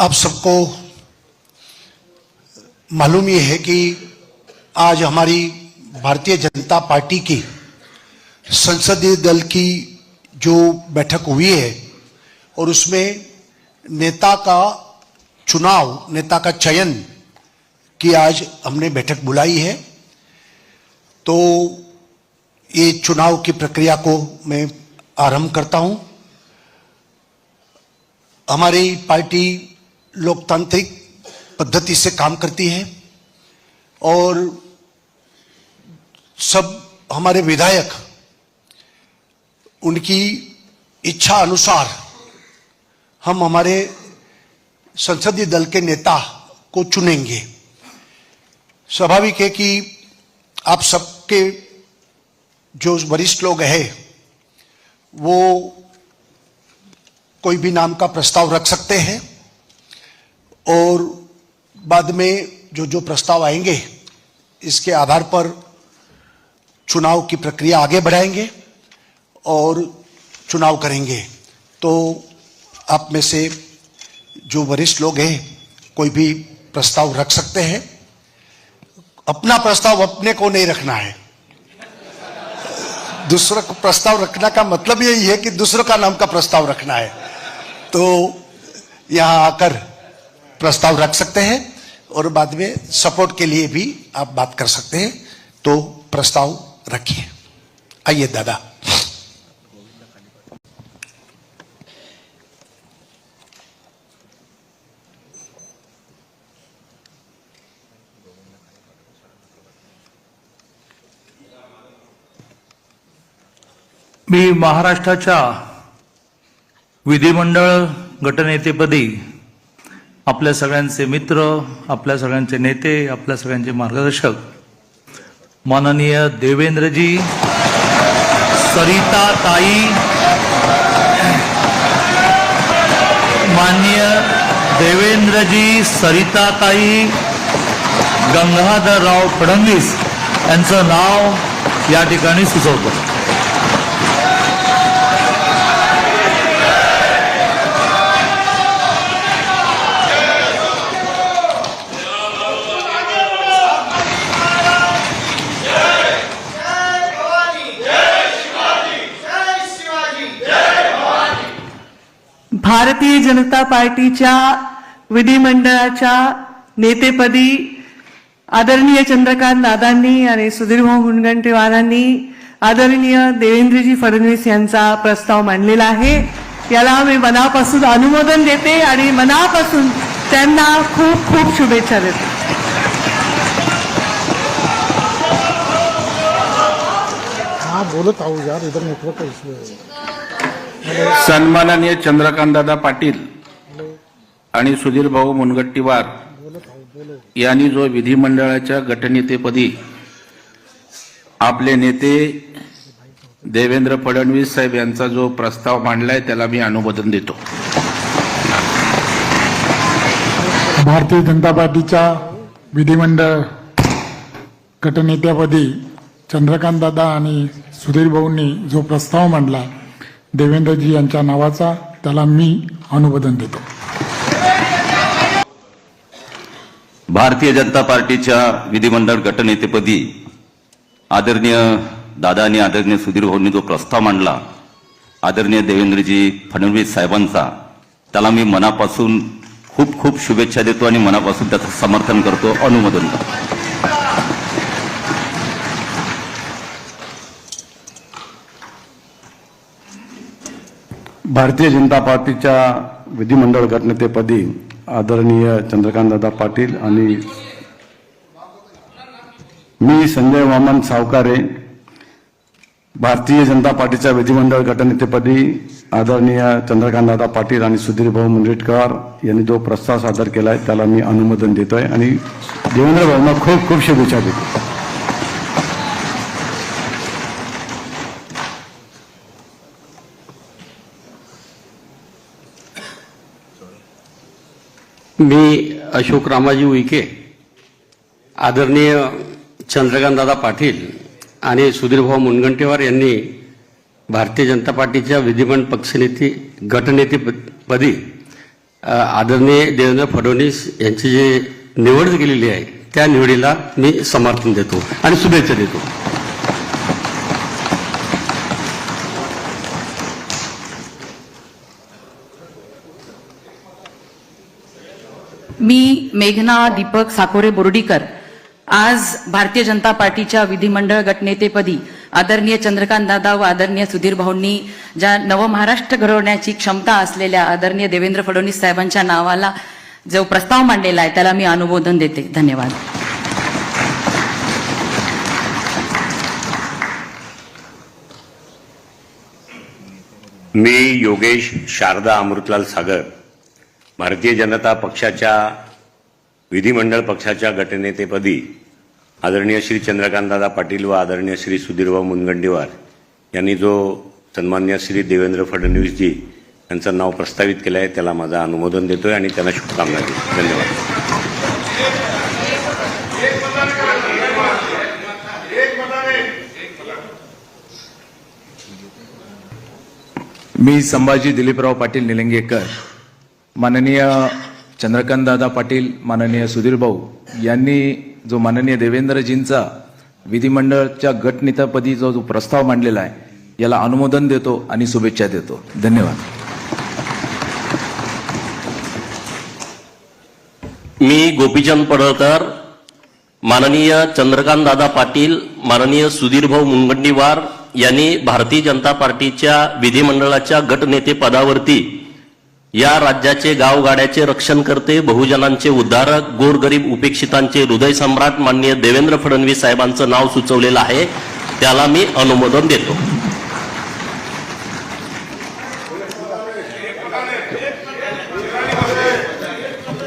आप सबको मालूम ही है कि आज हमारी भारतीय जनता पार्टी की संसदीय दल की जो बैठक हुई है और उसमें नेता का चुनाव, नेता का चयन की आज हमने बैठक बुलाई है। तो ये चुनाव की प्रक्रिया को मैं आरंभ करता हूं। हमारी पार्टी लोकतांत्रिक पद्धति से काम करती है और सब हमारे विधायक उनकी इच्छा अनुसार हम हमारे संसदीय दल के नेता को चुनेंगे। स्वाभाविक है कि आप सबके जो वरिष्ठ लोग हैं वो कोई भी नाम का प्रस्ताव रख सकते हैं और बाद में जो प्रस्ताव आएंगे इसके आधार पर चुनाव की प्रक्रिया आगे बढ़ाएंगे और चुनाव करेंगे। तो आप में से जो वरिष्ठ लोग हैं कोई भी प्रस्ताव रख सकते हैं। अपना प्रस्ताव अपने को नहीं रखना है, दूसरों को प्रस्ताव रखने का मतलब यही है कि दूसरों का नाम का प्रस्ताव रखना है। तो यहां आकर प्रस्ताव रख सकते हैं और बाद में सपोर्ट के लिए भी आप बात कर सकते हैं। तो प्रस्ताव रखिए। आइए दादा। मी महाराष्ट्राच्या विधिमंडळ गटनेतेपदी आपल्या सगळ्यांचे मित्र, आपल्या सगळ्यांचे नेते, आपल्या सगळ्यांचे मार्गदर्शक माननीय देवेंद्रजी, सरिताताई, माननीय देवेंद्रजी, सरिताताई, गंगाधरराव फडणवीस यांचं नाव या ठिकाणी सुचवतो। भारतीय जनता पार्टीच्या विधिमंडळाच्या नेतेपदी आदरणीय चंद्रकांत दादांनी आणि सुधीरभाऊ मुनगंटीवारांनी आदरणीय देवेंद्रजी फडणवीस यांचा प्रस्ताव मांडलेला आहे। याला मी मनापासून अनुमोदन देते आणि मनापासून त्यांना खूप खूप शुभेच्छा देते। हाँ बोलत आहो यार, इधर नेटवर्क का इश्यू है। सन्माननीय चंद्रकांतदादा पाटील आणि सुधीरभाऊ मुनगंटीवार यांनी जो विधिमंडळाच्या गटनेतेपदी आपले नेते देवेंद्र फडणवीस साहेब यांचा जो प्रस्ताव मांडलाय त्याला मी अनुमोदन देतो। भारतीय जनता पार्टीच्या विधिमंडळ गटनेत्यापदी चंद्रकांत दादा आणि सुधीर भाऊंनी जो प्रस्ताव मांडला देवेंद्रजी यांच्या नावाचा, त्याला मी अनुमोदन देतो। भारतीय जनता पार्टीच्या विधिमंडळ गटनेतेपदी आदरणीय दादा आणि आदरणीय सुधीर भाऊंनी जो प्रस्ताव मांडला आदरणीय देवेंद्रजी फडणवीस साहेबांचा, त्याला मी मनापासून खूप खूप शुभेच्छा देतो आणि मनापासून त्याचं समर्थन करतो, अनुमोदन करतो। भारतीय जनता पार्टीच्या विधिमंडळ गटनेतेपदी आदरणीय चंद्रकांतदादा पाटील आणि मी संजय वामन सावकारे, भारतीय जनता पार्टीच्या विधिमंडळ गटनेतेपदी आदरणीय चंद्रकांतदादा पाटील आणि सुधीरभाऊ मुनगंटीवार यांनी जो प्रस्ताव सादर केलाय त्याला मी अनुमोदन देतोय आणि देवेंद्र भाऊंना खूप खूप शुभेच्छा देतो। मी अशोक रामाजी उईके, आदरणीय चंद्रकांतदादा पाटील आणि सुधीरभाऊ मुनगंटीवार यांनी भारतीय जनता पार्टीच्या विधिमंडळ पक्षनेते गटनेतेपदी आदरणीय देवेंद्र फडणवीस यांची जी निवड केलेली आहे त्या निवडीला मी समर्थन देतो आणि शुभेच्छा देतो. मी मेघना दीपक साकोरे बोर्डीकर आज भारतीय जनता पार्टीच्या विधिमंडळ गटनेतेपदी आदरणीय चंद्रकांत दादा व आदरणीय सुधीर भाऊंनी ज्या नवमहाराष्ट्र घडवण्याची क्षमता असलेल्या आदरणीय देवेंद्र फडणवीस साहेबांच्या नावाला जो प्रस्ताव मांडलेला आहे त्याला मी अनुमोदन देते. धन्यवाद. मी योगेश शारदा अमृतलाल सागर भारतीय जनता पक्षाच्या विधिमंडळ पक्षाच्या गटनेतेपदी आदरणीय श्री चंद्रकांतदादा पाटील व आदरणीय श्री सुधीरभाऊ मुनगंटीवार यांनी जो सन्मान्य श्री देवेंद्र फडणवीसजी यांचं नाव प्रस्तावित केलं आहे त्याला माझा अनुमोदन देतोय आणि त्यांना शुभकामना देतो. धन्यवाद. मी संभाजी दिलीपराव पाटील निलंगेकर, माननीय चंद्रकांतदादा पाटील, माननीय सुधीर भाऊ यांनी जो माननीय देवेंद्रजींचा विधिमंडळाच्या गटनेतेपदी जो प्रस्ताव मांडलेला आहे याला अनुमोदन देतो आणि शुभेच्छा देतो. धन्यवाद. मी गोपीचंद पडळकर, माननीय चंद्रकांतदादा पाटील, माननीय सुधीरभाऊ मुनगंटीवार यांनी भारतीय जनता पार्टीच्या विधिमंडळाच्या गटनेते पदावरती या राज्याचे गावगाड्याचे रक्षण करते, बहुजनांचे उद्धारक, गोरगरीब उपेक्षितांचे हृदय सम्राट माननीय देवेंद्र फडणवीस साहेबांचं नाव सुचवलेलं आहे त्याला मी अनुमोदन देतो.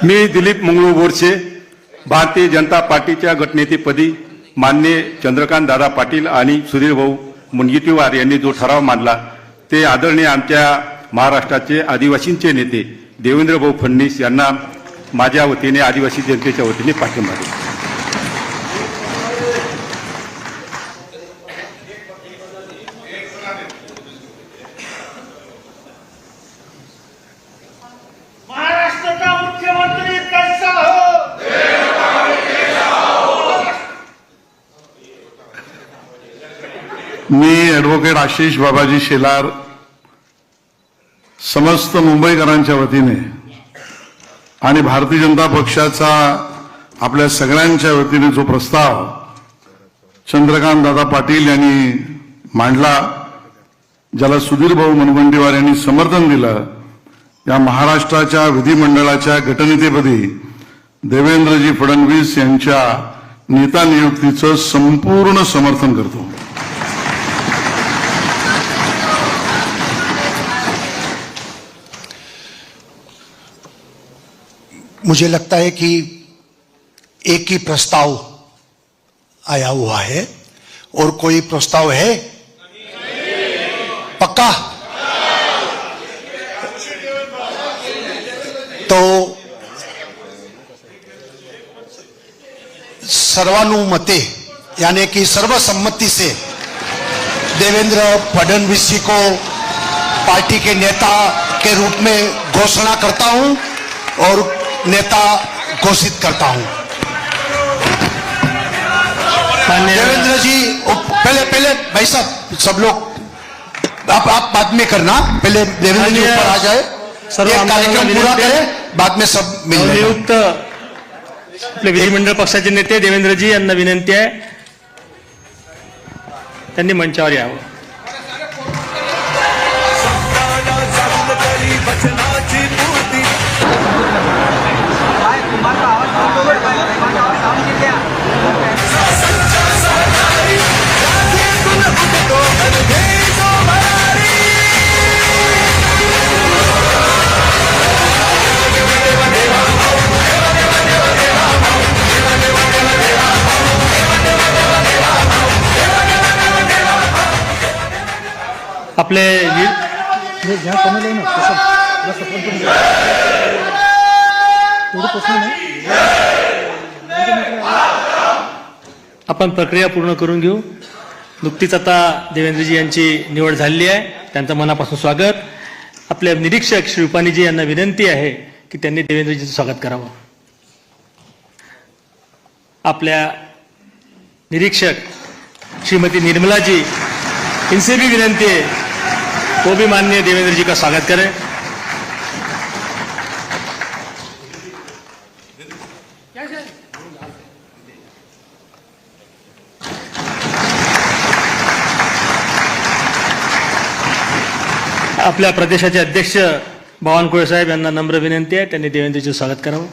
मी दिलीप मंगळू बोरसे, भारतीय जनता पार्टीच्या गटनेतेपदी माननीय चंद्रकांत दादा पाटील आणि सुधीर भाऊ मुनगंटीवार यांनी जो ठराव मांडला ते आदरणीय आमच्या महाराष्ट्राचे आदिवासींचे नेते देवेंद्र भाऊ फडणवीस यांना माझ्या वतीने आदिवासी जनतेच्या वतीने पाठिंबा देतो. मी ॲडव्होकेट आशिष बाबाजी शेलार समस्त मुंबईकरांच्या वतीने आणि भारतीय जनता पक्षाचा आपल्या सगळ्यांच्या वतीने जो प्रस्ताव चंद्रकांत दादा पाटील यांनी मांडला, ज्याला सुधीर भाऊ मुनगंटीवार यांनी समर्थन दिलं, या महाराष्ट्राच्या विधिमंडळाच्या गटनेतेपदी देवेंद्रजी फडणवीस यांच्या नेता नियुक्तीचं संपूर्ण समर्थन करतो. मुझे लगता है कि एक ही प्रस्ताव आया हुआ है और कोई प्रस्ताव है? पक्का? तो सर्वानुमते यानी कि सर्वसम्मति से देवेंद्र फडणवीस जी को पार्टी के नेता के रूप में घोषणा करता हूं और नेता घोषित करता हूं. देवेंद्र जी पहले भाई साहब सब लोग आप बाद में करना, पहले देवेंद्र जी ऊपर आ जाए, कार्यक्रम पूरा करें, बाद में सब मिल नियुक्त आपले विधिमंडळ पक्षाचे नेते देवेंद्रजी यांना विनंती आहे त्यांनी मंचावर यावं. आपले आपण प्रक्रिया पूर्ण करून घेऊ. नुकतीच आता देवेंद्रजी यांची निवड झालेली आहे, त्यांचं मनापासून स्वागत. आपले निरीक्षक श्री रुपानीजी यांना विनंती आहे की त्यांनी देवेंद्रजींचं स्वागत करावं. आपल्या निरीक्षक श्रीमती निर्मलाजी, इनसे भी विनंती है वो भी माननीय देवेंद्र जी का स्वागत करें. आपल्या प्रदेशाचे अध्यक्ष बावनकुळे साहेब यांना नम्र विनंती आहे, त्यांनी देवेंद्रजींचं स्वागत करावं.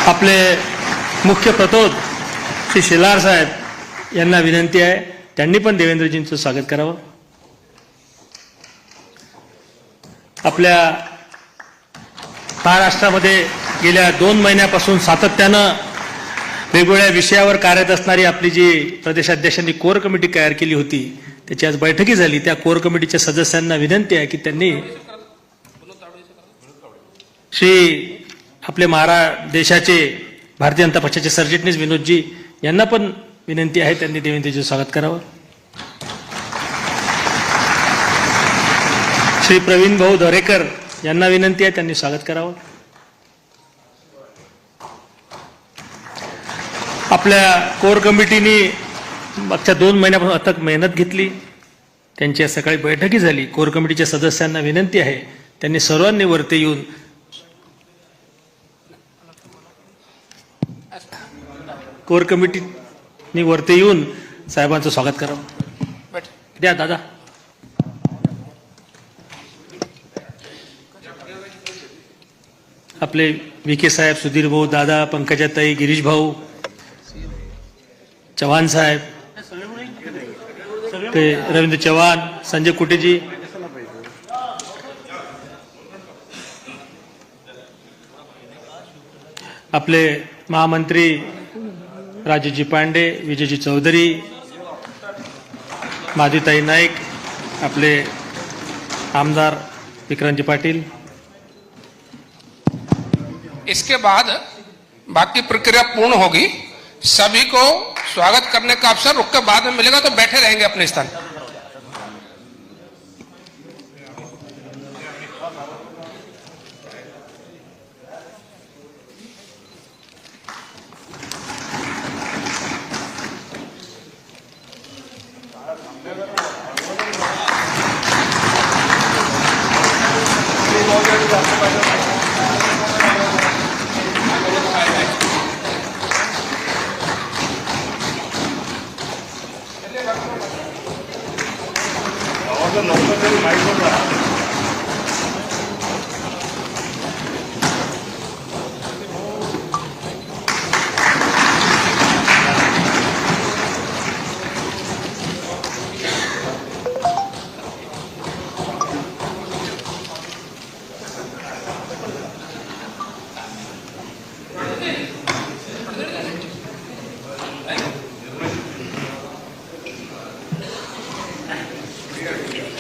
आपले मुख्य प्रतोद श्री शेलार साहेब यांना विनंती आहे, त्यांनी पण देवेंद्रजींचं स्वागत करावं. आपल्या महाराष्ट्रामध्ये गेल्या 2 महिन्यापासून सातत्यानं वेगवेगळ्या विषयावर कार्यरत असणारी आपली जी प्रदेशाध्यक्षांनी कोर कमिटी तयार केली होती, त्याची आज बैठकी झाली. त्या कोर कमिटीच्या सदस्यांना विनंती आहे की त्यांनी श्री आपले देशाचे भारतीय जनता पक्षाचे सरचिटणीस विनोदजी यांना पण विनंती आहे, त्यांनी देवेंद्रजींचं स्वागत करावं. श्री प्रवीण भाऊ दरेकर यांना विनंती आहे, त्यांनी स्वागत करावं. आपल्या कोर कमिटीने मागच्या 2 महिन्यापासून अथक मेहनत घेतली. त्यांची आज सकाळी बैठकी झाली. कोर कमिटीच्या सदस्यांना विनंती आहे, त्यांनी सर्वांनी वरती येऊन कोर कमिटीने वरती येऊन साहेबांचं स्वागत करावं. द्या दादा. आपले विखे साहेब, सुधीर भाऊ, दादा, पंकजाताई, गिरीश भाऊ, चव्हाण साहेब, ते रवींद्र चव्हाण, संजय कुटेजी, आपले महामंत्री राजूजी पांडे, विजयजी चौधरी, माधुताई नाईक, आपले आमदार विक्रांतजी पाटील. इसके बाद बाकी प्रक्रिया पूर्ण होगी. सभी को स्वागत करने का अवसर रुक के बाद में मिलेगा, तो बैठे रहेंगे अपने स्थान.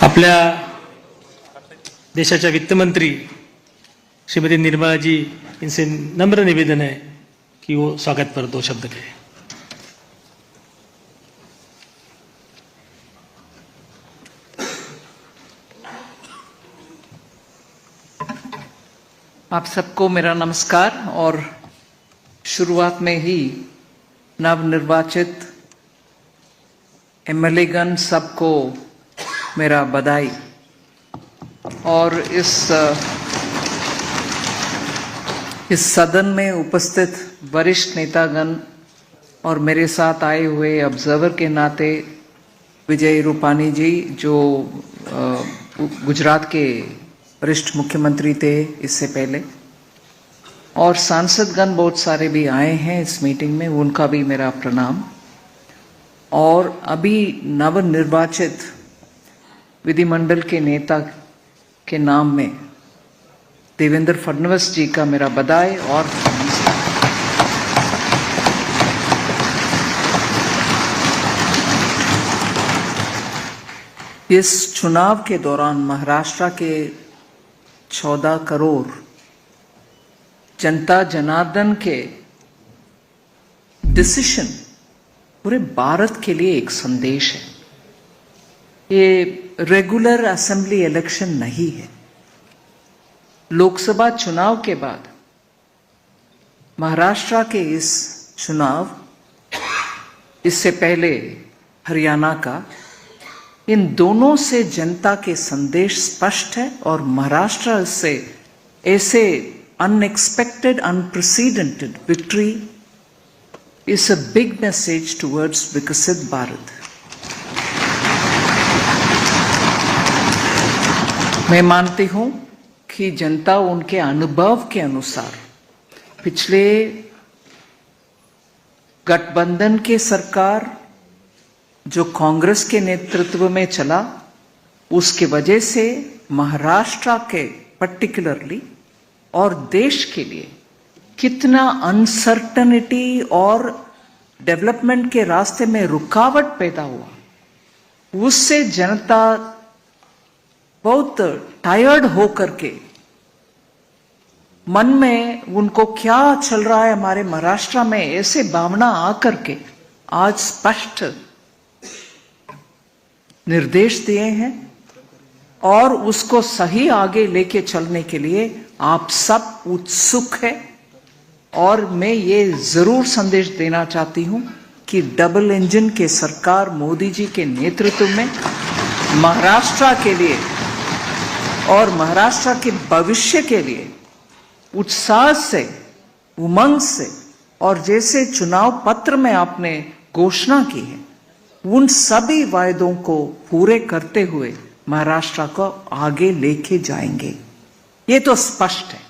आपल्या देशाच्या वित्तमंत्री श्रीमती निर्मलाजी इनसे नम्र निवेदन है कि वो स्वागत पर 2 शब्द कहें. आप सबको मेरा नमस्कार. और शुरुआत में ही नवनिर्वाचित एमएलएगण सबको मेरा बधाई. और इस सदन में उपस्थित वरिष्ठ नेतागण और मेरे साथ आए हुए ऑब्जर्वर के नाते विजय रूपानी जी, जो गुजरात के वरिष्ठ मुख्यमंत्री थे इससे पहले, और सांसदगण बहुत सारे भी आए हैं इस मीटिंग में, उनका भी मेरा प्रणाम. और अभी नवनिर्वाचित विधिमंडल के नेता के नाम में देवेंद्र फडणवीस जी का मेरा बधाई और नमस्कार. इस चुनाव के दौरान महाराष्ट्र के 14 करोड़ जनता जनार्दन के डिसीजन पूरे भारत के लिए एक संदेश है. ये रेगुलर असेंबली इलेक्शन नहीं है। लोकसभा चुनाव के बाद महाराष्ट्र के इस चुनाव, इससे पहले हरियाणा का, इन दोनों से जनता के संदेश स्पष्ट है और महाराष्ट्र से ऐसे unexpected, unprecedented victory is a big message towards विकसित भारत। मैं मानती हूं कि जनता उनके अनुभव के अनुसार पिछले गठबंधन के सरकार जो कांग्रेस के नेतृत्व में चला, उसके वजह से महाराष्ट्र के पर्टिकुलरली और देश के लिए कितना अनसर्टनिटी और डेवलपमेंट के रास्ते में रुकावट पैदा हुआ, उससे जनता बहुत टायर्ड होकर के मन में उनको क्या चल रहा है हमारे महाराष्ट्र में, ऐसे भावना आकर के आज स्पष्ट निर्देश दिए हैं और उसको सही आगे लेके चलने के लिए आप सब उत्सुक है। और मैं ये जरूर संदेश देना चाहती हूं कि डबल इंजन के सरकार मोदी जी के नेतृत्व में महाराष्ट्र के लिए और महाराष्ट्र के भविष्य के लिए उत्साह से, उमंग से, और जैसे चुनाव पत्र में आपने घोषणा की है, उन सभी वायदों को पूरे करते हुए महाराष्ट्र को आगे लेके जाएंगे। ये तो स्पष्ट है।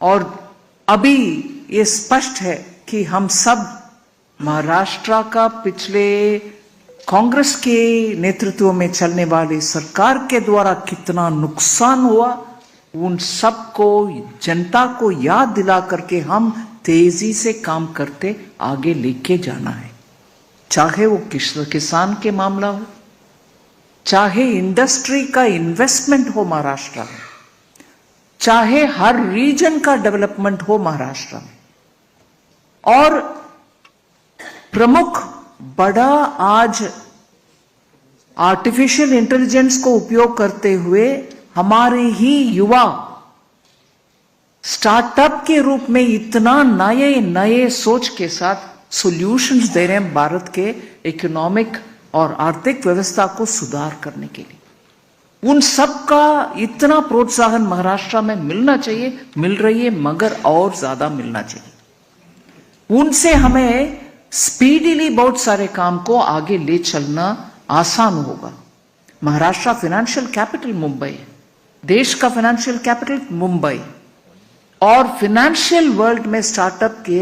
और अभी ये स्पष्ट है कि हम सब महाराष्ट्र का पिछले कांग्रेस के नेतृत्व में चलने वाली सरकार के द्वारा कितना नुकसान हुआ, उन सबको जनता को याद दिला करके हम तेजी से काम करते आगे लेके जाना है। चाहे वो किसान के मामला हो, चाहे इंडस्ट्री का इन्वेस्टमेंट हो महाराष्ट्र में, चाहे हर रीजन का डेवलपमेंट हो महाराष्ट्र में। और प्रमुख बड़ा आज आर्टिफिशियल इंटेलिजेंस को उपयोग करते हुए हमारे ही युवा स्टार्टअप के रूप में इतना नए नए सोच के साथ सॉल्यूशंस दे रहे हैं भारत के इकोनॉमिक और आर्थिक व्यवस्था को सुधार करने के लिए। उन सब का इतना प्रोत्साहन महाराष्ट्र में मिलना चाहिए, मिल रही है, मगर और ज्यादा मिलना चाहिए। उनसे हमें स्पीडीली बहुत सारे काम को आगे ले चलना आसान होगा। महाराष्ट्र फाइनेंशियल कैपिटल मुंबई है, देश का फाइनेंशियल कैपिटल मुंबई, और फाइनेंशियल वर्ल्ड में स्टार्टअप के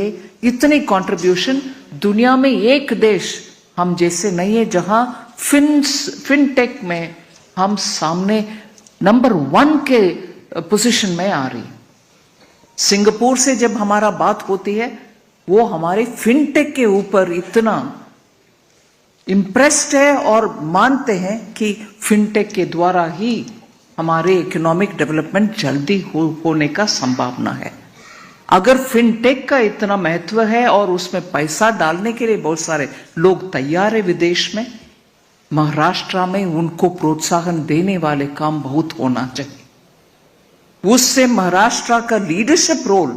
इतनी कंट्रीब्यूशन दुनिया में एक देश हम जैसे नहीं है जहां फिनटेक में हम सामने नंबर 1 के पोजीशन में आ रही। सिंगापुर से जब हमारा बात होती है, वो हमारे फिनटेक के ऊपर इतना इम्प्रेस्ड है और मानते हैं कि फिनटेक के द्वारा ही हमारे इकोनॉमिक डेवलपमेंट जल्दी होने का संभावना है। अगर फिनटेक का इतना महत्व है और उसमें पैसा डालने के लिए बहुत सारे लोग तैयार है विदेश में, महाराष्ट्र में उनको प्रोत्साहन देने वाले काम बहुत होना चाहिए। उससे महाराष्ट्र का लीडरशिप रोल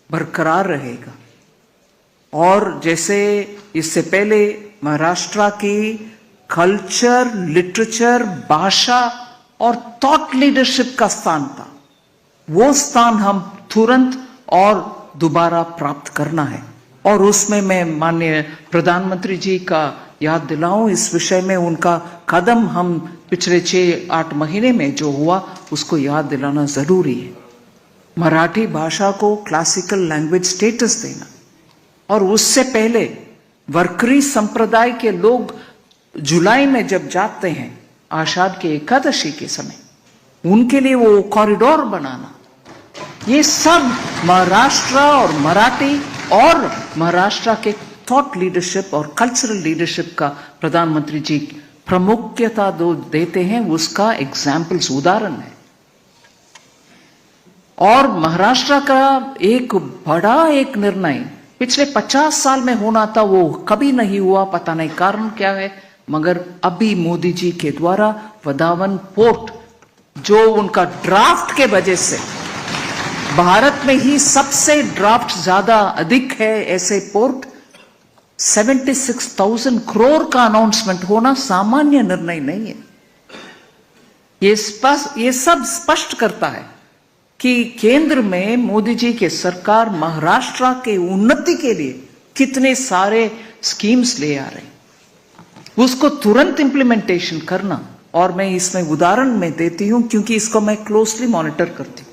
बरकरार रहेगा। और जैसे इससे पहले महाराष्ट्र की कल्चर, लिटरेचर, भाषा और थॉट लीडरशिप का स्थान था, वो स्थान हम तुरंत और दोबारा प्राप्त करना है। और उसमें मैं माननीय प्रधानमंत्री जी का याद दिलाऊं, इस विषय में उनका कदम हम पिछले 6-8 महीने में जो हुआ उसको याद दिलाना जरूरी है। मराठी भाषा को क्लासिकल लैंग्वेज स्टेटस देना, और उससे पहले वरकरी संप्रदाय के लोग जुलाई में जब जाते हैं आषाढ़ के एकादशी के समय, उनके लिए वो कॉरिडोर बनाना, ये सब महाराष्ट्र और मराठी और महाराष्ट्र के थॉट लीडरशिप और कल्चरल लीडरशिप का प्रधानमंत्री जी प्रमुखता देते हैं, उसका एग्जाम्पल्स, उदाहरण है। और महाराष्ट्र का एक बड़ा एक निर्णय पिछले 50 साल में होना था, वो कभी नहीं हुआ, पता नहीं कारण क्या है। मगर अभी मोदी जी के द्वारा वदावन पोर्ट, जो उनका ड्राफ्ट के वजह से भारत में ही सबसे ड्राफ्ट ज्यादा अधिक है, ऐसे पोर्ट 76,000 करोड़ का अनाउंसमेंट होना सामान्य निर्णय नहीं है। ये सब स्पष्ट करता है कि केंद्र में मोदी जी के सरकार महाराष्ट्र के उन्नति के लिए कितने सारे स्कीम्स ले आ रहे हैं, उसको तुरंत इंप्लीमेंटेशन करना। और मैं इसमें उदाहरण में देती हूं क्योंकि इसको मैं क्लोजली मॉनिटर करती हूं।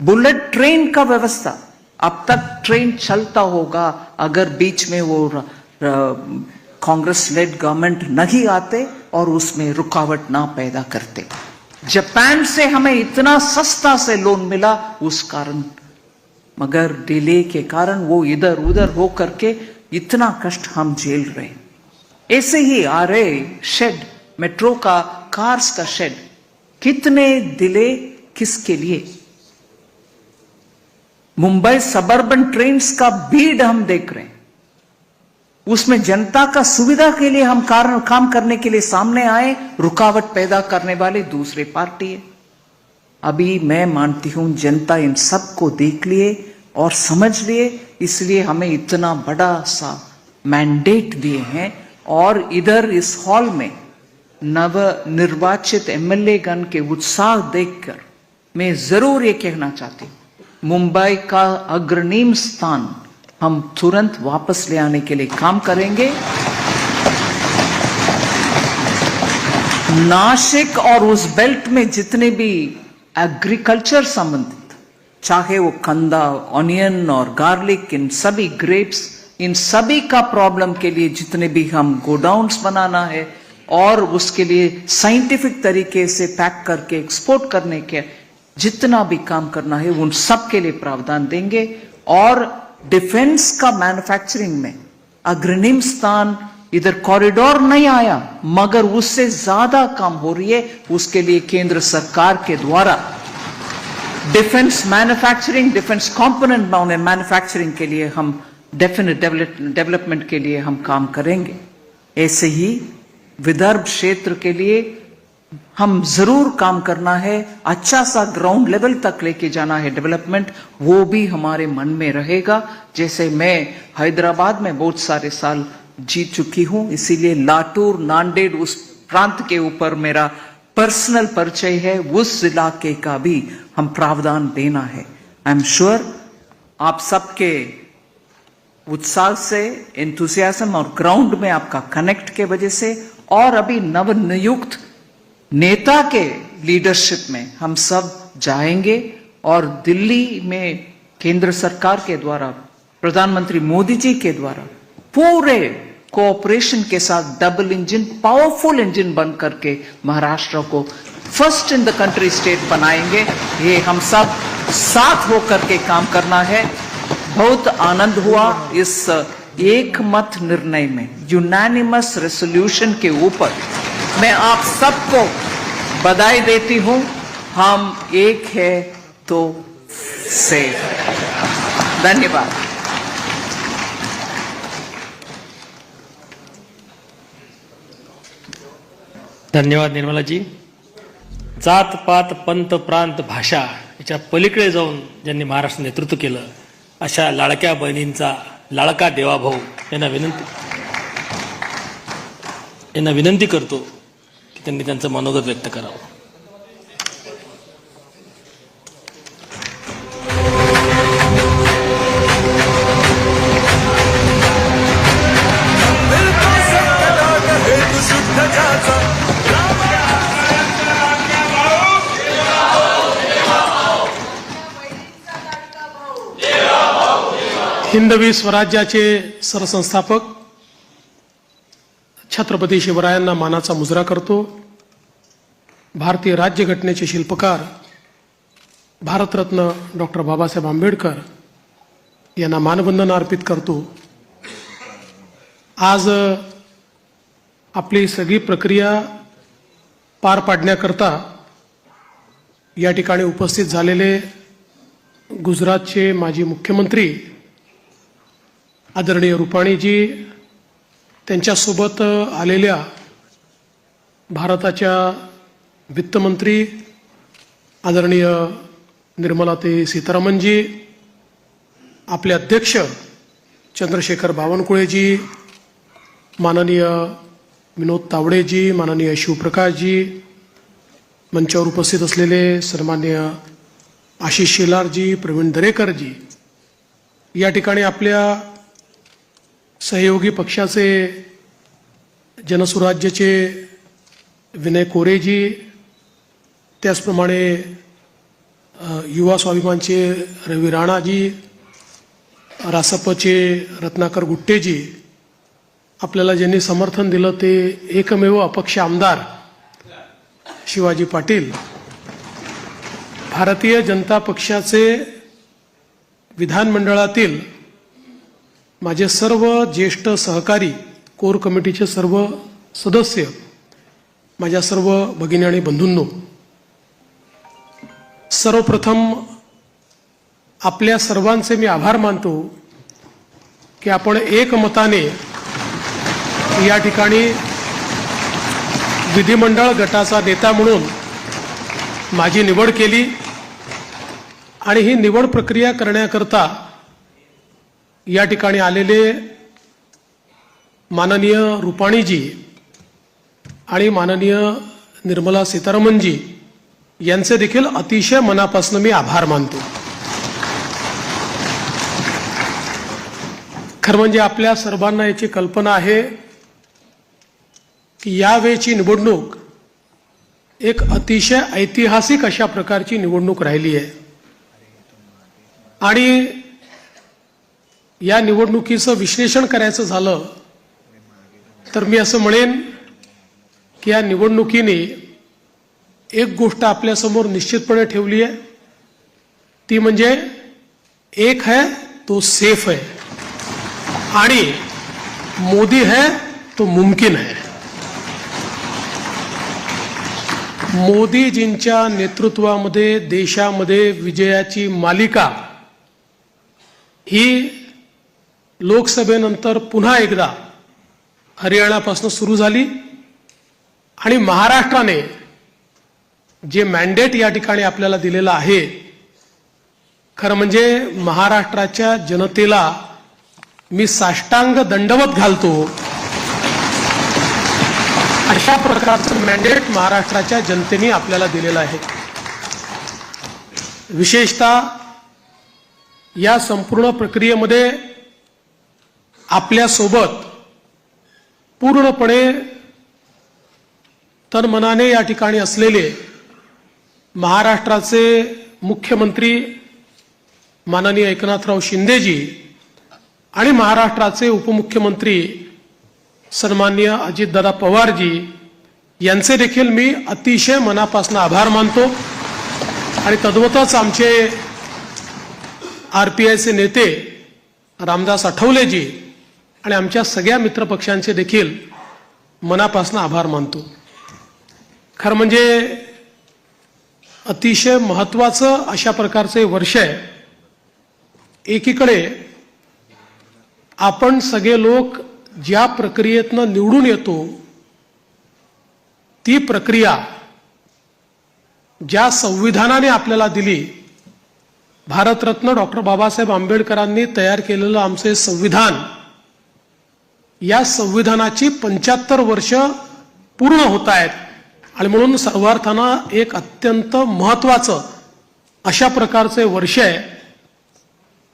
बुलेट ट्रेन का व्यवस्था, अब तक ट्रेन चलता होगा अगर बीच में वो कांग्रेस लेड गवर्नमेंट नहीं आते और उसमें रुकावट ना पैदा करते। जापान से हमें इतना सस्ता से लोन मिला उस कारण, मगर डिले के कारण वो इधर उधर हो करके इतना कष्ट हम झेल रहे। ऐसे ही आ रहे शेड, मेट्रो का, कार्स का शेड, कितने डिले किसके लिए? मुंबई सबर्बन ट्रेन्स का भीड़ हम देख रहे हैं, उसमें जनता का सुविधा के लिए हम काम करने के लिए सामने आए, रुकावट पैदा करने वाले दूसरे पार्टी है। अभी मैं मानती हूं जनता इन सब को देख लिए और समझ लिए, इसलिए हमें इतना बड़ा सा मैंडेट दिए हैं। और इधर इस हॉल में नव निर्वाचित एमएलए गण के उत्साह देखकर मैं जरूर ये कहना चाहती हूं, मुंबई का अग्रणी स्थान हम तुरंत वापस ले आने के लिए काम करेंगे। नासिक और उस बेल्ट में जितने भी एग्रीकल्चर संबंधित, चाहे वो कंदा, ऑनियन और गार्लिक, इन सभी ग्रेप्स, इन सभी का प्रॉब्लम के लिए जितने भी हम गोडाउन्स बनाना है और उसके लिए साइंटिफिक तरीके से पैक करके एक्सपोर्ट करने के जितना भी काम करना है, उन सब के लिए प्रावधान देंगे। और डिफेंस का मैन्युफैक्चरिंग में अग्रणी स्थान, इधर कॉरिडोर नहीं आया मगर उससे ज्यादा काम हो रही है, उसके लिए केंद्र सरकार के द्वारा defence manufacturing, defence component manufacturing के लिए हम डेफिनेट डेवलपमेंट के लिए हम काम करेंगे। ऐसे ही विदर्भ क्षेत्र के लिए हम जरूर काम करना है, अच्छा सा ग्राउंड लेवल तक लेके जाना है डेवलपमेंट, वो भी हमारे मन में रहेगा। जैसे मैं हैदराबाद में बहुत सारे साल जीत चुकी हूं, इसीलिए लातूर, नांदेड़ उस प्रांत के ऊपर मेरा पर्सनल परिचय है, उस इलाके का भी हम प्रावधान देना है। आई एम श्योर आप सबके उत्साह से, एंथुसियाज्म और ग्राउंड में आपका कनेक्ट के वजह से और अभी नव नियुक्त नेता के लीडरशिप में हम सब जाएंगे और दिल्ली में केंद्र सरकार के द्वारा, प्रधानमंत्री मोदी जी के द्वारा पूरे कोऑपरेशन के साथ डबल इंजन, पावरफुल इंजन बन करके महाराष्ट्र को first in the country state बनाएंगे। ये हम सब साथ होकर के काम करना है। बहुत आनंद हुआ इस एक मत निर्णय में, यूनानिमस रेसोल्यूशन के ऊपर। मैं आप सबको बधाई देती हूं। हम एक है तो सेफ। धन्यवाद। धन्यवाद निर्मला जी। जात पात, पंत, प्रांत, भाषा याच्या पलीकडे जाऊन ज्यांनी महाराष्ट्र नेतृत्व केलं, अशा लाडक्या बहिणींचा लाडका देवाभाऊ यांना विनंती करतो की त्यांनी त्यांचं मनोगत व्यक्त करावं। हिंदवी स्वराज्याचे सरसंस्थापक छत्रपती शिवरायांना मानाचा मुजरा करतो। भारतीय राज्यघटनेचे शिल्पकार भारतरत्न डॉक्टर बाबासाहेब आंबेडकर यांना मानवंदना अर्पित करतो। आज आपली सगळी प्रक्रिया पार पाडण्याकरता या ठिकाणी उपस्थित झालेले गुजरातचे माजी मुख्यमंत्री आदरणीय रुपाणीजी, त्यांच्यासोबत आलेल्या भारताच्या वित्तमंत्री आदरणीय निर्मलाताई सीतारामनजी, आपले अध्यक्ष चंद्रशेखर बावनकुळेजी, माननीय विनोद तावडेजी, माननीय शिवप्रकाशजी, मंचावर उपस्थित असलेले सन्माननीय आशिष शेलारजी, प्रवीण दरेकरजी, या ठिकाणी आपल्या सहयोगी पक्षाचे जनसुराज्याचे विनय कोरेजी, त्याचप्रमाणे युवा स्वाभिमानचे रवी राणाजी, रासपचे रत्नाकर गुट्टेजी, आपल्याला ज्यांनी समर्थन दिलं ते एकमेव अपक्ष आमदार शिवाजी पाटील, भारतीय जनता पक्षाचे विधानमंडळातील माझे सर्व ज्येष्ठ सहकारी, कोर कमिटीचे सर्व सदस्य, माझ्या सर्व भगिनी आणि बंधूंनो, सर्वप्रथम आपल्या सर्वांचे मी आभार मानतो की आपण एकमताने या ठिकाणी विधिमंडळ गटाचा नेता म्हणून माझी निवड केली आणि ही निवड प्रक्रिया करण्याकरता या ठिकाणी आलेले माननीय रुपाणीजी आणि माननीय निर्मला सीतारामनजी यांचे देखील अतिशय मनापासून मी आभार मानतो. खरं म्हणजे आपल्या सर्वांना याची कल्पना आहे की यावेळची निवडणूक एक अतिशय ऐतिहासिक अशा प्रकारची निवडणूक राहिली आहे आणि या निवडणुकीचं विश्लेषण करायचं झालं तर मी असं म्हणेन की या निवडणुकीने एक गोष्ट आपल्यासमोर निश्चितपणे ठेवली आहे, ती म्हणजे एक है तो सेफ है आणि मोदी है तो मुमकिन है. मोदीजींच्या नेतृत्वामध्ये देशामध्ये विजयाची मालिका ही लोकसभेनंतर पुन्हा एकदा हरियाणापासून सुरू झाली आणि महाराष्ट्राने जे मॅन्डेट या ठिकाणी आपल्याला दिलेलं आहे, खरं म्हणजे महाराष्ट्राच्या जनतेला मी साष्टांग दंडवत घालतो. अशा प्रकारचं मॅन्डेट महाराष्ट्राच्या जनतेने आपल्याला दिलेलं आहे. विशेषतः या संपूर्ण प्रक्रियेमध्ये आपल्यासोबत पूर्णपणे तनमनाने या ठिकाणी असलेले महाराष्ट्राचे मुख्यमंत्री माननीय एकनाथराव शिंदेजी आणि महाराष्ट्राचे उपमुख्यमंत्री सन्माननीय अजितदादा पवारजी यांचे देखील मी अतिशय मनापासून आभार मानतो आणि तद्वतच आमचे आरपीआयचे नेते रामदास आठवलेजी आणि आमच्या सगळ्या मित्रपक्षांचे देखील मनापासून आभार मानतो. खरं म्हणजे अतिशय महत्त्वाचं अशा प्रकारचे वर्ष आहे. एकीकडे आपण सगळे लोक ज्या प्रक्रियेतनं निवडून येतो ती प्रक्रिया ज्या संविधानाने आपल्याला दिली, भारतरत्न डॉक्टर बाबासाहेब आंबेडकरांनी तयार केलेलं आमचे संविधान, या संविधानाची 75 वर्ष पूर्ण होत आहेत आणि म्हणून सर्वार्थानं एक अत्यंत महत्त्वाचं अशा प्रकारचे वर्ष आहे.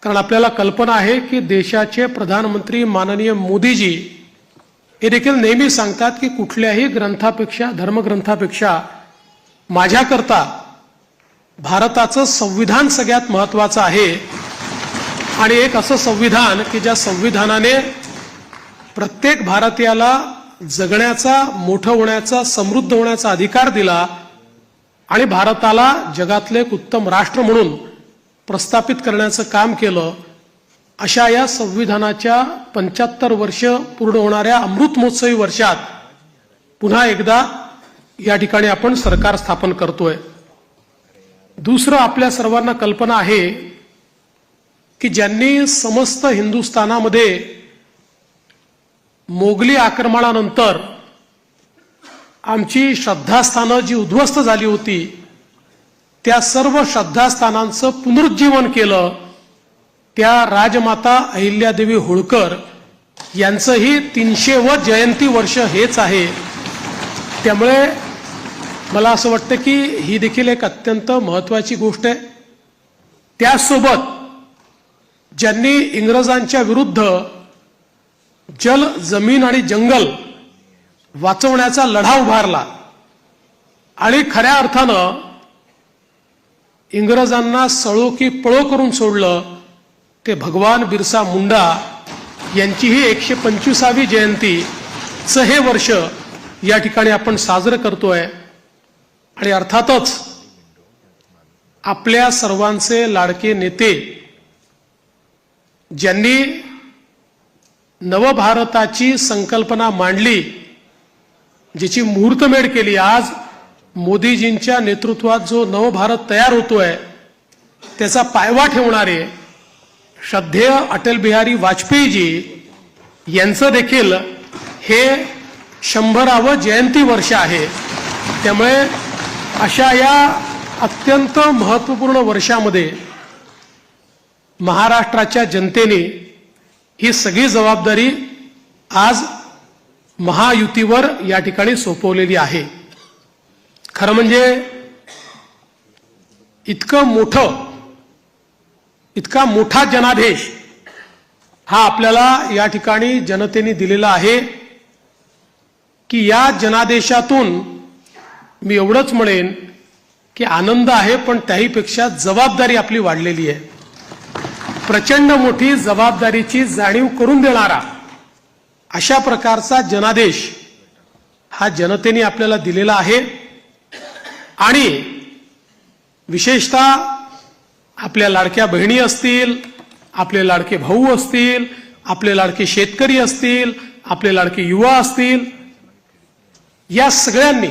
कारण आपल्याला कल्पना आहे की देशाचे प्रधानमंत्री माननीय मोदीजी हे देखील नेहमी सांगतात की कुठल्याही ग्रंथापेक्षा, धर्मग्रंथापेक्षा माझ्याकरता भारताचं संविधान सगळ्यात महत्त्वाचं आहे आणि एक असं संविधान की ज्या संविधानाने प्रत्येक भारतीयाला जगण्याचा, मोठं होण्याचा, समृद्ध होण्याचा अधिकार दिला आणि भारताला जगातले एक उत्तम राष्ट्र म्हणून प्रस्थापित करण्याचं काम केलं. अशा या संविधानाच्या 75 वर्ष पूर्ण होणाऱ्या अमृत महोत्सवी वर्षात पुन्हा एकदा या ठिकाणी आपण सरकार स्थापन करतोय. दुसरं, आपल्या सर्वांना कल्पना आहे की ज्यांनी समस्त हिंदुस्थानामध्ये मोगली आक्रमणानंतर आमची श्रद्धास्थानं जी उद्ध्वस्त झाली होती त्या सर्व श्रद्धास्थानांचं पुनरुज्जीवन केलं. त्या राजमाता अहिल्यादेवी होळकर यांचंही 300व जयंती वर्ष हेच आहे. त्यामुळे मला असं वाटतं की ही देखील एक अत्यंत महत्त्वाची गोष्ट आहे. त्यासोबत ज्यांनी इंग्रजांच्या विरुद्ध जल, जमीन आणि जंगल वाचवण्याचा लढा उभारला आणि खऱ्या अर्थानं इंग्रजांना सळो की पळो करून सोडलं, ते भगवान बिरसा मुंडा यांचीही 125वी जयंतीचं हे वर्ष या ठिकाणी आपण साजरं करतोय. आणि अर्थातच आपल्या सर्वांचे लाडके नेते ज्यांनी नवभारताची संकल्पना मांडली, ज्याची मुहूर्तमेढ केली, आज मोदीजींच्या नेतृत्वात जो नवभारत तयार होतोय त्याचा पायवा ठेवणारे श्रद्धेय अटल बिहारी वाजपेयीजी यांचं देखील हे 100वे जयंती वर्ष आहे. त्यामुळे अशा या अत्यंत महत्त्वपूर्ण वर्षामध्ये महाराष्ट्राच्या जनतेने ही सगळी जबाबदारी आज महायुतीवर या ठिकाणी सोपवलेली आहे. खरं म्हणजे इतका मोठा जनादेश हा आपल्याला या ठिकाणी जनतेने दिलेला आहे की या जनादेशातून मी एवढंच म्हणेन की आनंद आहे, पण त्याहीपेक्षा जबाबदारी आपली वाढलेली आहे. प्रचंड मोठी जबाबदारीची जाणीव करून देणारा अशा प्रकारचा जनादेश हा जनतेने आपल्याला दिलेला आहे. आणि विशेषतः आपल्या लाडक्या बहिणी असतील, आपले लाडके भाऊ असतील, आपले लाडके शेतकरी असतील, आपले लाडके युवा असतील, या सगळ्यांनी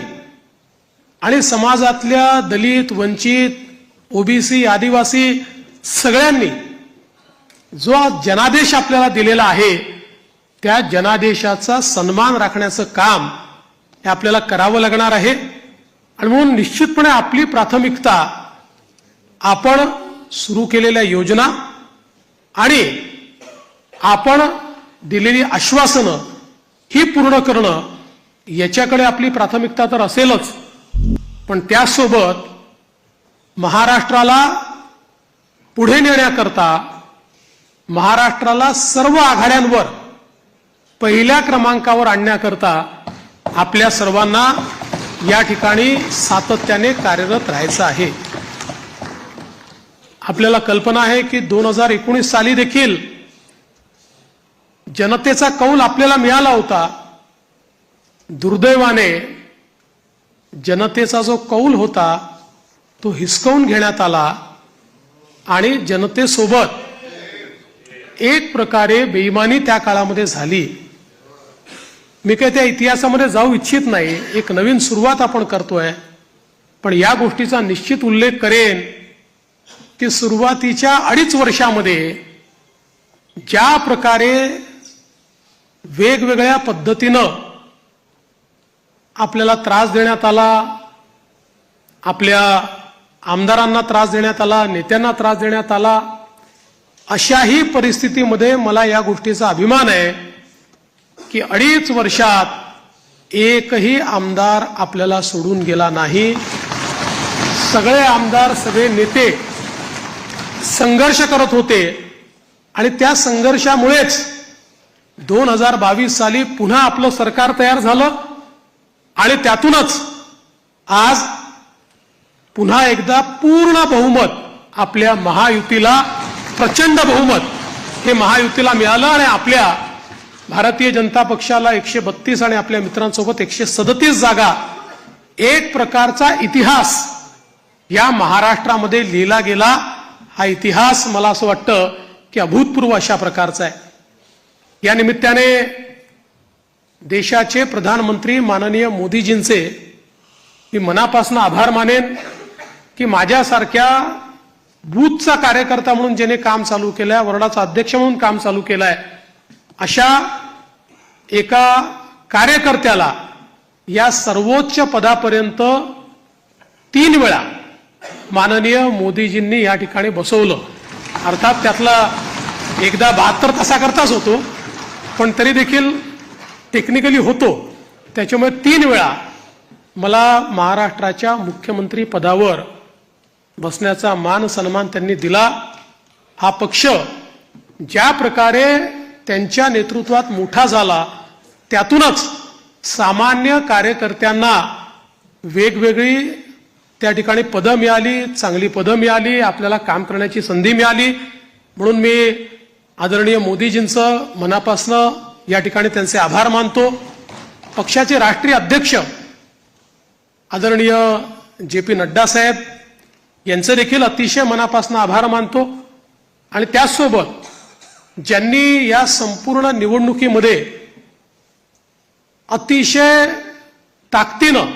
आणि समाजातल्या दलित, वंचित, ओबीसी, आदिवासी सगळ्यांनी जो जनादेश आपल्याला दिलेला आहे त्या जनादेशाचा सन्मान राखण्याचं काम हे आपल्याला करावं लागणार आहे. आणि म्हणून निश्चितपणे आपली प्राथमिकता आपण सुरू केलेल्या योजना आणि आपण दिलेली आश्वासनं ही पूर्ण करणं याच्याकडे आपली प्राथमिकता तर असेलच, पण त्यासोबत महाराष्ट्राला पुढे नेण्याकरता महाराष्ट्राला सर्व आघाड्यांवर पहिल्या क्रमांकावर आणण्याकरता आपल्या सर्वांना या ठिकाणी सातत्याने कार्यरत राहायचं आहे. आपल्याला कल्पना आहे की 2019 साली देखील जनतेचा कौल आपल्याला मिळाला होता. दुर्दैवाने जनतेचा जो कौल होता तो हिसकावून घेण्यात आला आणि जनतेसोबत एक प्रकारे बेईमानी त्या काळामध्ये झाली. मी काही त्या इतिहासामध्ये जाऊ इच्छित नाही, एक नवीन सुरुवात आपण करतोय, पण या गोष्टीचा निश्चित उल्लेख करेन की सुरुवातीच्या 2.5 वर्षामध्ये ज्या प्रकारे वेगवेगळ्या पद्धतीनं आपल्याला त्रास देण्यात आला, आपल्या आमदारांना त्रास देण्यात आला, नेत्यांना त्रास देण्यात आला, अशाही परिस्थितीमध्ये मला या गोष्टीचा अभिमान आहे की 2.5 वर्षात एकही आमदार आपल्याला सोडून गेला नाही. सगळे आमदार, सगळे नेते संघर्ष करत होते आणि त्या संघर्षामुळेच 2022 साली पुन्हा आपलं सरकार तयार झालं आणि त्यातूनच आज पुन्हा एकदा पूर्ण बहुमत आपल्या महायुतीला, प्रचंड बहुमत हे महायुतीला मिळालं आणि आपल्या भारतीय जनता पक्षाला 132 आणि आपल्या मित्रांसोबत 137 जागा, एक प्रकारचा इतिहास या महाराष्ट्रामध्ये लिहिला गेला. हा इतिहास मला असं वाटतं की अभूतपूर्व अशा प्रकारचा आहे. या निमित्ताने देशाचे प्रधानमंत्री माननीय मोदीजींचे मी मनापासून आभार मानेन की माझ्यासारख्या बूथचा कार्यकर्ता म्हणून ज्याने काम चालू केलंय, वॉर्डाचा अध्यक्ष म्हणून काम चालू केलंय, अशा एका कार्यकर्त्याला या सर्वोच्च पदापर्यंत 3 वेळा माननीय मोदीजींनी या ठिकाणी बसवलं. अर्थात त्यातला एकदा 72 तासाकरताच होतो, पण तरी देखील टेक्निकली होतो. त्याच्यामुळे 3 वेळा मला महाराष्ट्राच्या मुख्यमंत्री पदावर बसण्याचा मान सन्मान त्यांनी दिला. हा पक्ष ज्या प्रकारे त्यांच्या नेतृत्वात मोठा झाला, त्यातूनच सामान्य कार्यकर्त्यांना वेगवेगळी त्या ठिकाणी पदं मिळाली, चांगली पदं मिळाली, आपल्याला काम करण्याची संधी मिळाली. म्हणून मी आदरणीय मोदीजींचं मनापासनं या ठिकाणी त्यांचे आभार मानतो. पक्षाचे राष्ट्रीय अध्यक्ष आदरणीय JP नड्डा साहेब यांचं देखील अतिशय मनापासून आभार मानतो. आणि त्याचसोबत ज्यांनी या संपूर्ण निवडणुकीमध्ये अतिशय ताकदीनं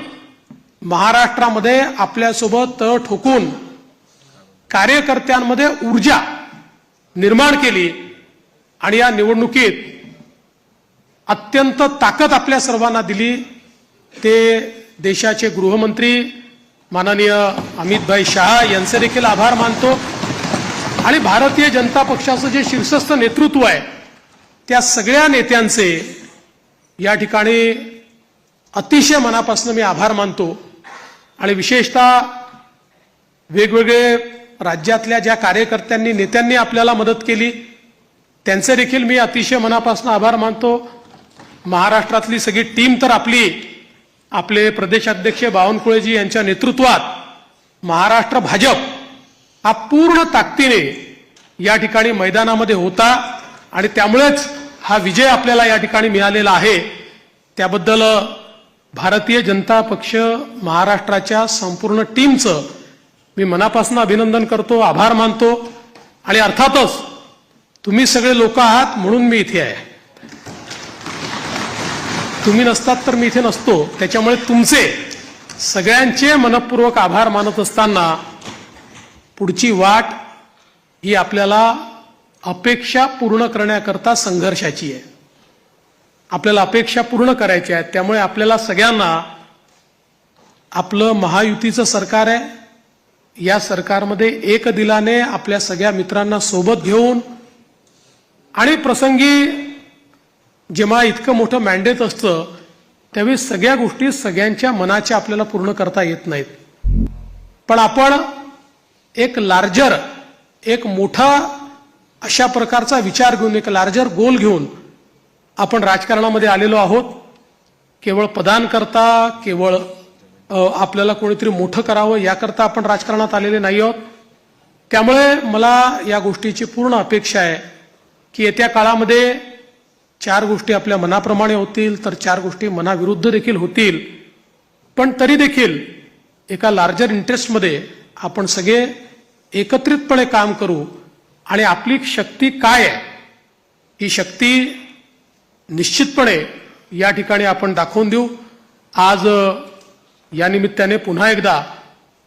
महाराष्ट्रामध्ये आपल्यासोबत तळ ठोकून कार्यकर्त्यांमध्ये ऊर्जा निर्माण केली आणि या निवडणुकीत अत्यंत ताकद आपल्या सर्वांना दिली, ते देशाचे गृहमंत्री माननीय अमितभाई शहा यांचे देखील आभार मानतो. आणि भारतीय जनता पक्षाचं जे शीर्षस्थ नेतृत्व आहे त्या सगळ्या नेत्यांचे या ठिकाणी अतिशय मनापासून मी आभार मानतो. आणि विशेषतः वेगवेगळे राज्यातल्या ज्या कार्यकर्त्यांनी नेत्यांनी आपल्याला मदत केली त्यांचे देखील मी अतिशय मनापासून आभार मानतो. महाराष्ट्रातली सगळी टीम तर आपले प्रदेशाध्यक्ष बावनकुळेजी यांच्या नेतृत्वात महाराष्ट्र भाजप हा पूर्ण ताकदीने या ठिकाणी मैदानामध्ये होता आणि त्यामुळेच हा विजय आपल्याला या ठिकाणी मिळालेला आहे. त्याबद्दल भारतीय जनता पक्ष महाराष्ट्राच्या संपूर्ण टीमचं मी मनापासून अभिनंदन करतो, आभार मानतो. आणि अर्थातच तुम्ही सगळे लोक आहात म्हणून मी इथे आहे. तुम्ही नसतात तर मी इथे नसतो. त्याच्यामुळे तुमचे सगळ्यांचे मनपूर्वक आभार मानत असताना पुढची वाट ही आपल्याला अपेक्षा पूर्ण करण्याकरता संघर्षाची आहे. आपल्याला अपेक्षा पूर्ण करायच्या आहेत. त्यामुळे आपल्याला सगळ्यांना आपलं महायुतीचं सरकार आहे, या सरकारमध्ये एक दिलाने आपल्या सगळ्या मित्रांना सोबत घेऊन आणि प्रसंगी जेव्हा इतकं मोठं मॅन्डेट असतं त्यावेळी सगळ्या गोष्टी सगळ्यांच्या मनाच्या आपल्याला पूर्ण करता येत नाहीत. पण आपण एक लार्जर, एक मोठा अशा प्रकारचा विचार घेऊन, एक लार्जर गोल घेऊन आपण राजकारणामध्ये आलेलो आहोत. केवळ पदांकरता, केवळ आपल्याला कोणीतरी मोठं करावं याकरता आपण राजकारणात आलेले नाही आहोत. त्यामुळे मला या गोष्टीची पूर्ण अपेक्षा आहे की येत्या काळामध्ये 4 गोष्टी आपल्या मनाप्रमाणे होतील तर 4 गोष्टी मनाविरुद्ध देखील होतील. पण तरी देखील एका लार्जर इंटरेस्टमध्ये आपण सगळे एकत्रितपणे काम करू आणि आपली शक्ती काय आहे ही शक्ती निश्चितपणे या ठिकाणी आपण दाखवून देऊ. आज या निमित्ताने पुन्हा एकदा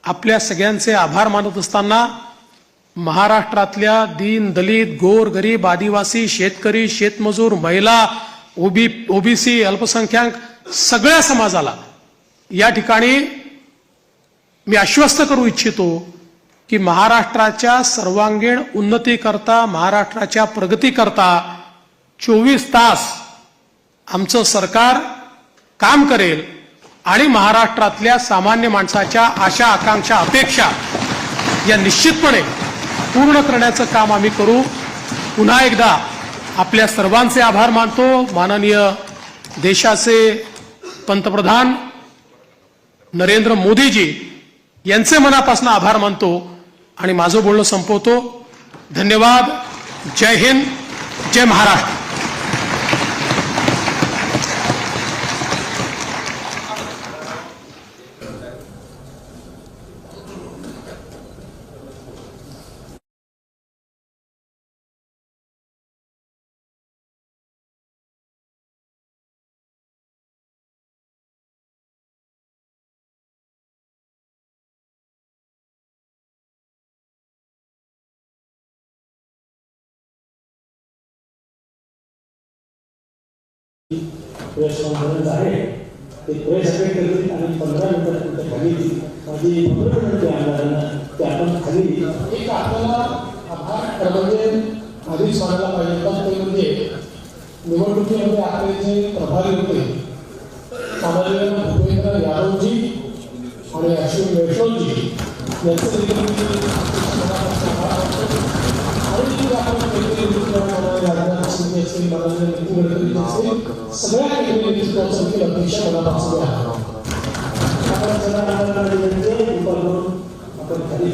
आपल्या सगळ्यांचे आभार मानत असताना महाराष्ट्रातल्या दीन, दलित, गोर, गरीब, आदिवासी, शेतकरी, शेतमजूर, महिला, ओबीसी, अल्पसंख्याक सगळ्या समाजाला या ठिकाणी मी आश्वस्त करू इच्छितो की महाराष्ट्राच्या सर्वांगीण उन्नतीकरता, महाराष्ट्राच्या प्रगतीकरता 24 तास आमचं सरकार काम करेल आणि महाराष्ट्रातल्या सामान्य माणसाच्या आशा, आकांक्षा, अपेक्षा या निश्चितपणे पूर्ण करण्याचं काम आम्ही करू. पुन्हा एकदा आपल्या सर्वांचे आभार मानतो. माननीय देशाचे पंतप्रधान नरेंद्र मोदीजी यांचे मनापासून आभार मानतो आणि माझं बोलणं संपवतो. धन्यवाद. जय हिंद, जय महाराष्ट्र. प्रेस कॉन्फरन्स आहे ते प्रेस अटेंड करतील आणि 15 मिनिटात खाली माझी विनंती आमदारांना ते आपण खाली एक आपल्याला आभार म्हणजे आधीच म्हणायला पाहिजे पण ते म्हणजे निवडणुकीमध्ये आपले जे प्रभारी होते माननीय भूपेंद्र यादवजी आणि अश्विन वैष्णवजी यांचं देखील सगळ्या नेतृत्वाची अपेक्षा मनापासून आहे आपण खाली